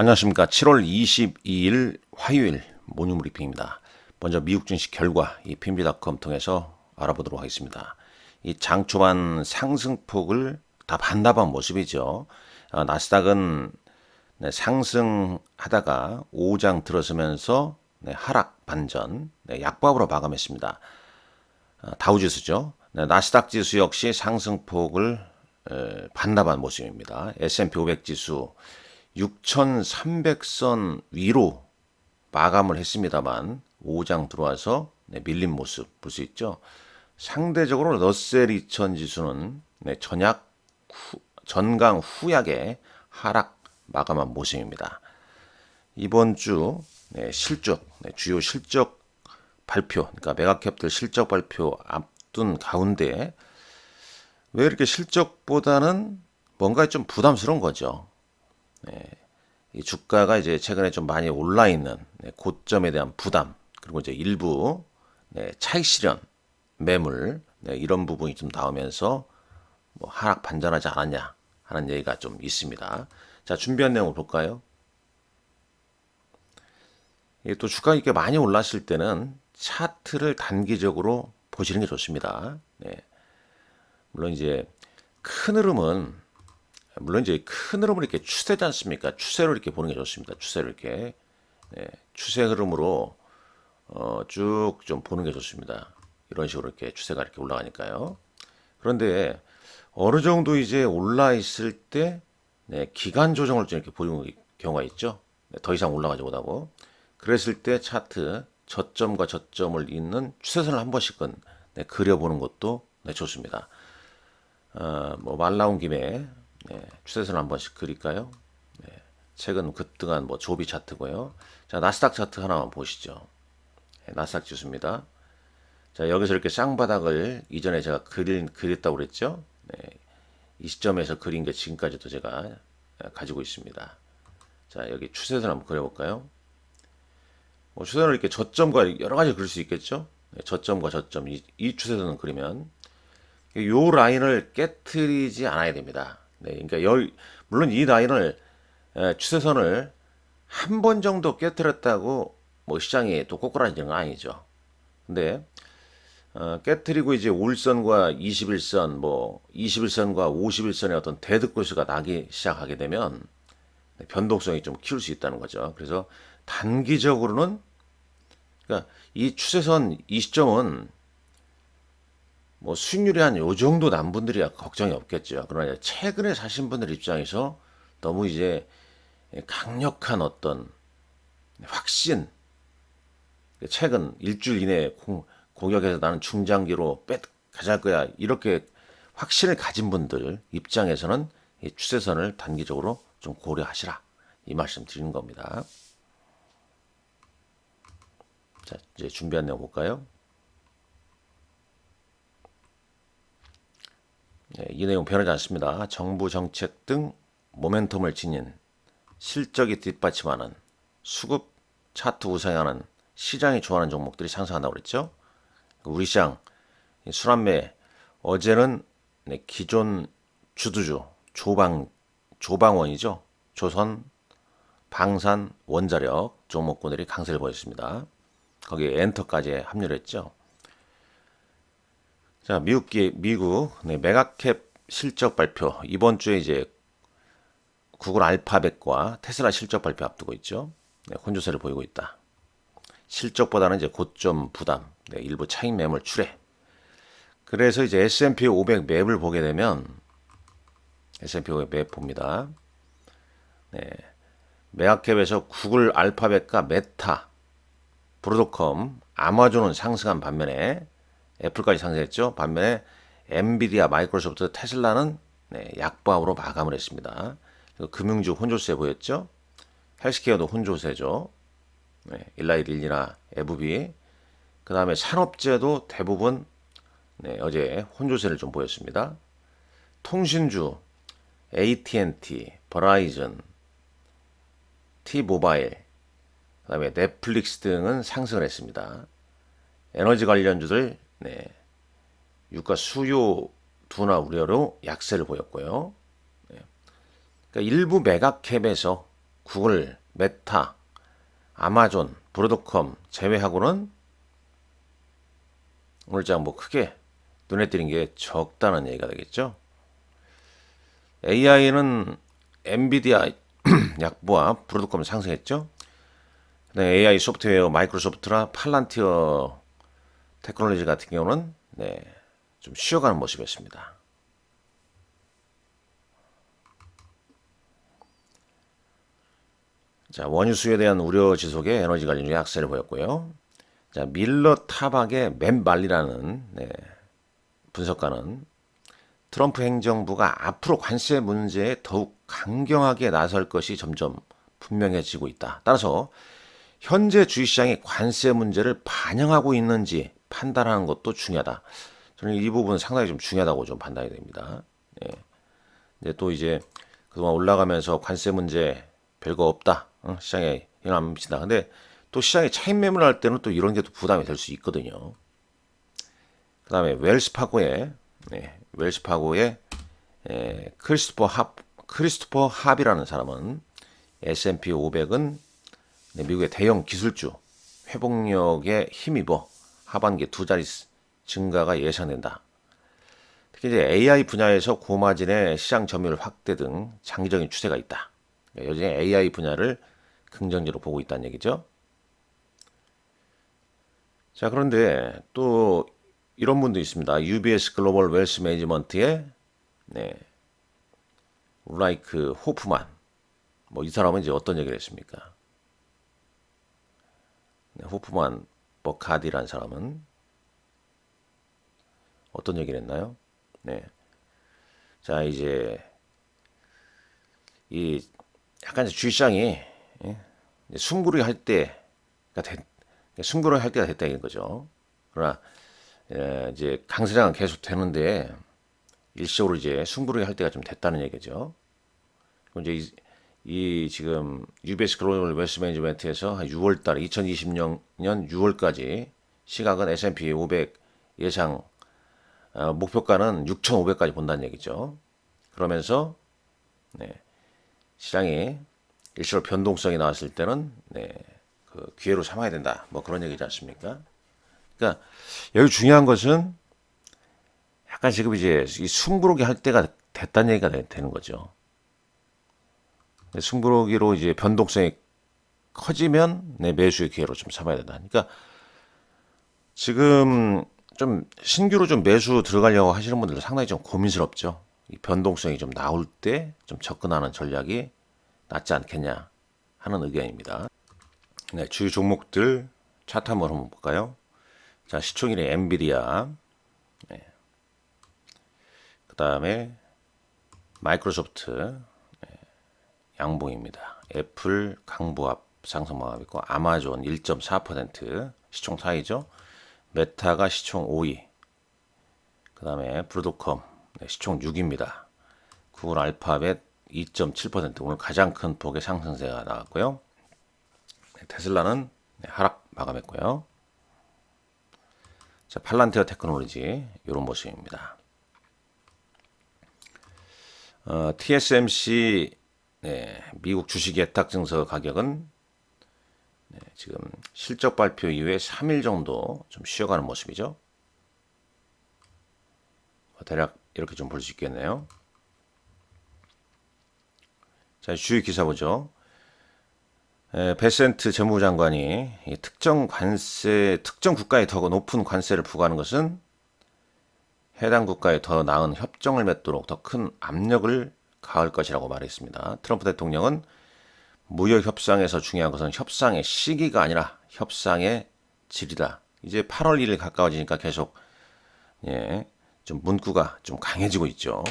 안녕하십니까. 7월 22일 화요일 모닝 브리핑입니다. 먼저 미국 증시 결과 이 PMB닷컴 통해서 알아보도록 하겠습니다. 이 장 초반 상승폭을 다 반납한 모습이죠. 나스닥은 상승하다가 5장 들어서면서 하락 반전, 약밥으로 마감했습니다. 다우지수죠. 나스닥 지수 역시 상승폭을 반납한 모습입니다. S&P 500 지수 6,300선 위로 마감을 했습니다만 5장 들어와서 밀린 모습 볼 수 있죠. 상대적으로 러셀 2000 지수는 전강 후약에 하락 마감한 모습입니다. 이번 주 실적, 주요 실적 발표, 그러니까 메가캡들 실적 발표 앞둔 가운데 왜 이렇게 실적보다는 뭔가 좀 부담스러운 거죠. 이 주가가 이제 최근에 좀 많이 올라 있는 고점에 대한 부담, 그리고 이제 일부 차익 실현, 매물 이런 부분이 좀 나오면서 뭐 하락 반전하지 않았냐 하는 얘기가 좀 있습니다. 자, 준비한 내용을 볼까요? 또 주가 이렇게 많이 올랐을 때는 차트를 단기적으로 보시는 게 좋습니다. 물론 이제 큰 흐름은 이렇게 추세지 않습니까? 추세로 이렇게 보는 게 좋습니다. 추세로 이렇게 추세 흐름으로 쭉 좀 보는 게 좋습니다. 이런 식으로 이렇게 추세가 이렇게 올라가니까요. 그런데 어느 정도 이제 올라 있을 때 기간 조정을 좀 이렇게 보이는 경우가 있죠. 더 이상 올라가지 못하고 그랬을 때 차트 저점과 저점을 잇는 추세선을 한 번씩은 그려보는 것도 좋습니다. 뭐 말 나온 김에 추세선 한 번씩 그릴까요? 최근 급등한 뭐 조비 차트고요. 자, 나스닥 차트 하나만 보시죠. 나스닥 지수입니다. 자, 여기서 이렇게 쌍바닥을 이전에 제가 그렸다고 그랬죠. 이 시점에서 그린 게 지금까지도 제가 가지고 있습니다. 자, 여기 추세선 한번 그려볼까요? 뭐 추세선을 이렇게 저점과 여러 가지 그릴 수 있겠죠. 저점과 저점 이 추세선을 그리면 요 라인을 깨트리지 않아야 됩니다. 그러니까 물론 이 라인을 추세선을 한 번 정도 깨트렸다고 뭐 시장이 또 꼬꾸라지는 건 아니죠. 근데 깨트리고 이제 올선과 21선, 뭐 21선과 51선의 어떤 대득고수가 나기 시작하게 되면 변동성이 좀 키울 수 있다는 거죠. 그래서 단기적으로는 그러니까 이 추세선 이 시점은 뭐 수익률이 한 요 정도 난 분들이 걱정이 없겠죠. 그러나 최근에 사신 분들 입장에서 너무 이제 강력한 어떤 확신, 최근 일주일 이내에 공격해서 나는 중장기로 가져갈 거야 이렇게 확신을 가진 분들 입장에서는 이 추세선을 단기적으로 좀 고려하시라 이 말씀 드리는 겁니다. 자, 이제 준비한 내용 볼까요? 이 내용 변하지 않습니다. 정부 정책 등 모멘텀을 지닌 실적이 뒷받침하는 수급 차트 우상하는 시장이 좋아하는 종목들이 상승한다고 그랬죠. 우리 시장 순환매 어제는 기존 주두주 조방원이죠. 조선, 방산, 원자력 종목군들이 강세를 보였습니다. 거기에 엔터까지 합류를 했죠. 자, 미국 메가캡 실적 발표 이번 주에 이제 구글 알파벳과 테슬라 실적 발표 앞두고 있죠. 혼조세를 보이고 있다. 실적보다는 이제 고점 부담, 일부 차익 매물 출회. 그래서 이제 S&P 500 맵을 보게 되면 S&P 500 맵 봅니다. 메가캡에서 구글 알파벳과 메타, 브로드컴, 아마존은 상승한 반면에 애플까지 상승했죠. 반면에 엔비디아, 마이크로소프트, 테슬라는 약보합으로 마감을 했습니다. 금융주 혼조세 보였죠. 헬스케어도 혼조세죠. 일라이 릴리나 에브비. 그 다음에 산업재도 대부분 어제 혼조세를 좀 보였습니다. 통신주 AT&T, 버라이즌, T모바일, 그 다음에 넷플릭스 등은 상승을 했습니다. 에너지 관련주들 유가 수요 둔화 우려로 약세를 보였고요. 그러니까 일부 메가캡에서 구글, 메타, 아마존, 브로드컴 제외하고는 오늘장 뭐 크게 눈에 띄는 게 적다는 얘기가 되겠죠. AI는 엔비디아 약보와 브로드컴 상승했죠. AI 소프트웨어 마이크로소프트나 팔란티어 테크놀로지 같은 경우는 좀 쉬어가는 모습이었습니다. 자, 원유 수요에 대한 우려 지속에 에너지 관련주의 약세를 보였고요. 자, 밀러 타박의 맨 말리라는 분석가는 트럼프 행정부가 앞으로 관세 문제에 더욱 강경하게 나설 것이 점점 분명해지고 있다. 따라서 현재 주식시장이 관세 문제를 반영하고 있는지 판단하는 것도 중요하다. 저는 이 부분 상당히 좀 중요하다고 좀 판단이 됩니다. 예. 근데 또 이제 그동안 올라가면서 관세 문제 별거 없다. 시장에 영향 안 미친다. 근데 또 시장에 차익 매물할 때는 또 이런 게 또 부담이 될 수 있거든요. 그 다음에 웰스파고의 크리스토퍼 합이라는 사람은 S&P 500은 미국의 대형 기술주 회복력에 힘입어 하반기 두 자릿 증가가 예상된다. 특히 이제 AI 분야에서 고마진의 시장 점유율 확대 등 장기적인 추세가 있다. 여전히 AI 분야를 긍정적으로 보고 있다는 얘기죠. 자, 그런데 또 이런 분도 있습니다. UBS 글로벌 웰스 매니지먼트의 울라이크 호프만. 뭐 이 사람은 이제 어떤 얘기를 했습니까? 호프만 버카디라는 사람은 어떤 얘기를 했나요? 네. 자, 이제 이 약간 주식시장이 숨고르기 할 때가 숨고르기 할 때가 됐다 이런 거죠. 그러나 이제 강세장은 계속 되는데 일시적으로 이제 숨고르기 할 때가 좀 됐다는 얘기죠. 이제 이 지금 UBS 글로벌 웰스 매니지먼트에서 6월달 2020년 6월까지 시각은 S&P 500 예상 목표가는 6,500까지 본다는 얘기죠. 그러면서 시장이 일시로 변동성이 나왔을 때는 그 기회로 삼아야 된다. 뭐 그런 얘기지 않습니까? 그러니까 여기 중요한 것은 약간 지금 이제 이 숨고르기 할 때가 됐다는 얘기가 되는 거죠. 숨고르기로 이제 변동성이 커지면 매수의 기회로 좀 삼아야 된다. 그러니까 지금 좀 신규로 좀 매수 들어가려고 하시는 분들은 상당히 좀 고민스럽죠. 이 변동성이 좀 나올 때 좀 접근하는 전략이 낫지 않겠냐 하는 의견입니다. 네, 주요 종목들 차트 한번 볼까요? 자, 시총일이 엔비디아, 그 다음에 마이크로소프트 양봉입니다. 애플 강보합 상승 마감 있고 아마존 1.4% 시총 4위죠. 메타가 시총 5위. 그 다음에 브로드컴 시총 6위입니다. 구글 알파벳 2.7% 오늘 가장 큰 폭의 상승세가 나왔고요. 테슬라는 하락 마감했고요. 자, 팔란티어 테크놀로지 이런 모습입니다. TSMC 미국 주식 예탁 증서 가격은 지금 실적 발표 이후에 3일 정도 좀 쉬어가는 모습이죠. 대략 이렇게 좀 볼 수 있겠네요. 자, 주요 기사 보죠. 베센트 재무부 장관이 특정 국가에 더 높은 관세를 부과하는 것은 해당 국가에 더 나은 협정을 맺도록 더 큰 압력을 가할 것이라고 말했습니다. 트럼프 대통령은 무역 협상에서 중요한 것은 협상의 시기가 아니라 협상의 질이다. 이제 8월 1일 가까워지니까 계속 좀 문구가 좀 강해지고 있죠.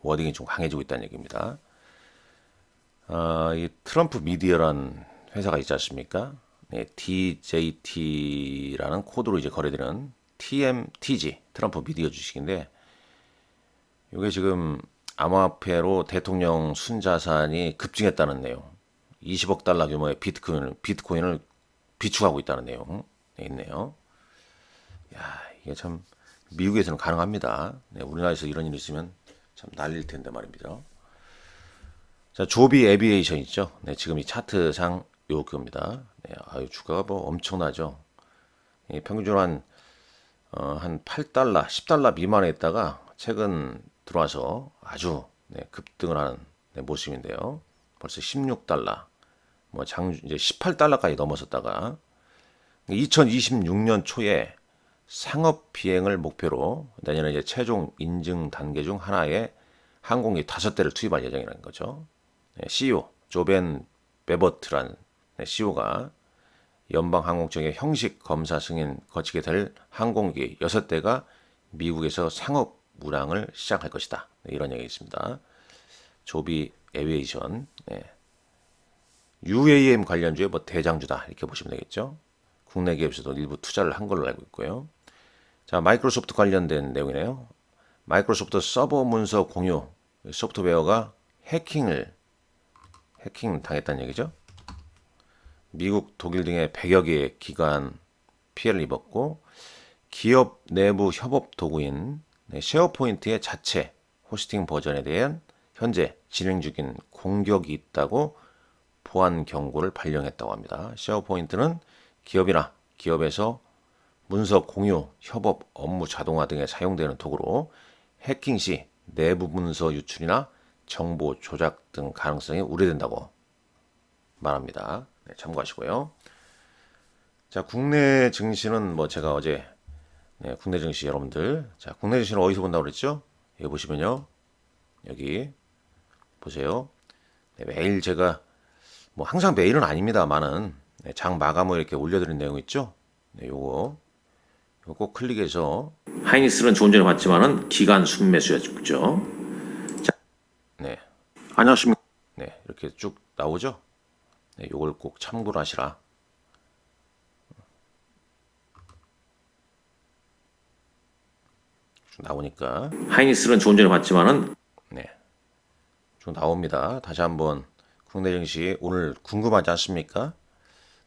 워딩이 좀 강해지고 있다는 얘기입니다. 이 트럼프 미디어라는 회사가 있지 않습니까? DJT라는 코드로 이제 거래되는 TMTG 트럼프 미디어 주식인데 이게 지금 암호화폐로 대통령 순자산이 급증했다는 내용, 20억 달러 규모의 비트코인을 비축하고 있다는 내용 있네요. 야, 이게 참 미국에서는 가능합니다. 우리나라에서 이런 일이 있으면 참 난리일 텐데 말입니다. 자, 조비 에비에이션 있죠? 네, 지금 이 차트상 요겁니다. 네, 아유, 주가가 뭐 엄청나죠? 평균적으로 한 8달러, 10달러 미만에 있다가 최근 들어와서 아주 네, 급등을 하는 네, 모습인데요. 벌써 16달러, 뭐 이제 18달러까지 넘어섰다가 2026년 초에 상업 비행을 목표로 내년에 이제 최종 인증 단계 중 하나의 항공기 5대를 투입할 예정이라는 거죠. 네, CEO 조벤 베버트란 CEO가 연방항공청의 형식 검사 승인 거치게 될 항공기 6대가 미국에서 상업 운항을 시작할 것이다. 네, 이런 얘기가 있습니다. 조비 에비에이션, 네. UAM 관련주의 뭐 대장주다 이렇게 보시면 되겠죠. 국내 기업에서도 일부 투자를 한 걸로 알고 있고요. 자, 마이크로소프트 관련된 내용이네요. 마이크로소프트 서버 문서 공유 소프트웨어가 해킹 당했다는 얘기죠. 미국, 독일 등의 100여 개의 기관 피해를 입었고 기업 내부 협업 도구인 쉐어포인트의 자체 호스팅 버전에 대한 현재 진행 중인 공격이 있다고 보안 경고를 발령했다고 합니다. 쉐어포인트는 기업이나 기업에서 문서 공유, 협업, 업무 자동화 등에 사용되는 도구로 해킹 시 내부 문서 유출이나 정보 조작 등 가능성이 우려된다고 말합니다. 네, 참고하시고요. 자, 국내 증시는 뭐 제가 어제 국내 증시 여러분들, 자, 국내 증시는 어디서 본다고 그랬죠? 여기 보시면요, 여기 보세요. 네, 매일 제가 뭐 항상 매일은 아닙니다만은 장 마감을 이렇게 올려드린 내용 있죠? 네, 요거 꼭 클릭해서 하이닉스는 좋은 전에 봤지만은 기간 순매수였죠. 자, 네, 안녕하십니까? 네, 이렇게 쭉 나오죠? 네, 요걸 꼭 참고를 하시라. 쭉 나오니까 하이닉스는 좋은 전에 봤지만은 네, 쭉 나옵니다. 다시 한번 국내 증시 오늘 궁금하지 않습니까?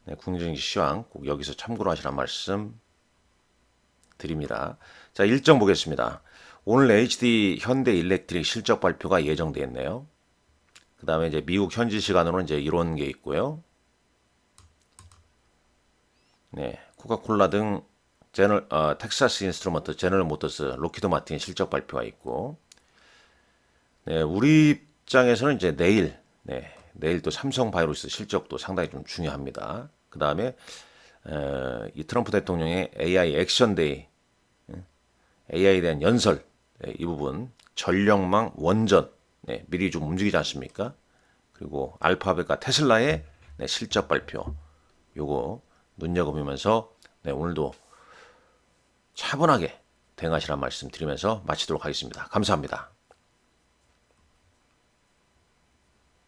네, 국내 증시 시황 꼭 여기서 참고를 하시란 말씀 드립니다. 자, 일정 보겠습니다. 오늘 HD 현대 일렉트릭 실적 발표가 예정되어 있네요. 그 다음에 이제 미국 현지 시간으로는 이제 이런 게 있고요. 네, 코카콜라 등 텍사스 인스트루먼트, 제너럴 모터스, 로키드 마틴 실적 발표가 있고, 네, 우리 입장에서는 이제 내일 또 삼성 바이오로스 실적도 상당히 좀 중요합니다. 그 다음에 이 트럼프 대통령의 AI 액션데이, AI에 대한 연설, 네, 이 부분 전력망 원전 미리 좀 움직이지 않습니까? 그리고 알파벳과 테슬라의 실적 발표, 요거 눈여겨보면서 오늘도 차분하게 대응하시란 말씀 드리면서 마치도록 하겠습니다. 감사합니다.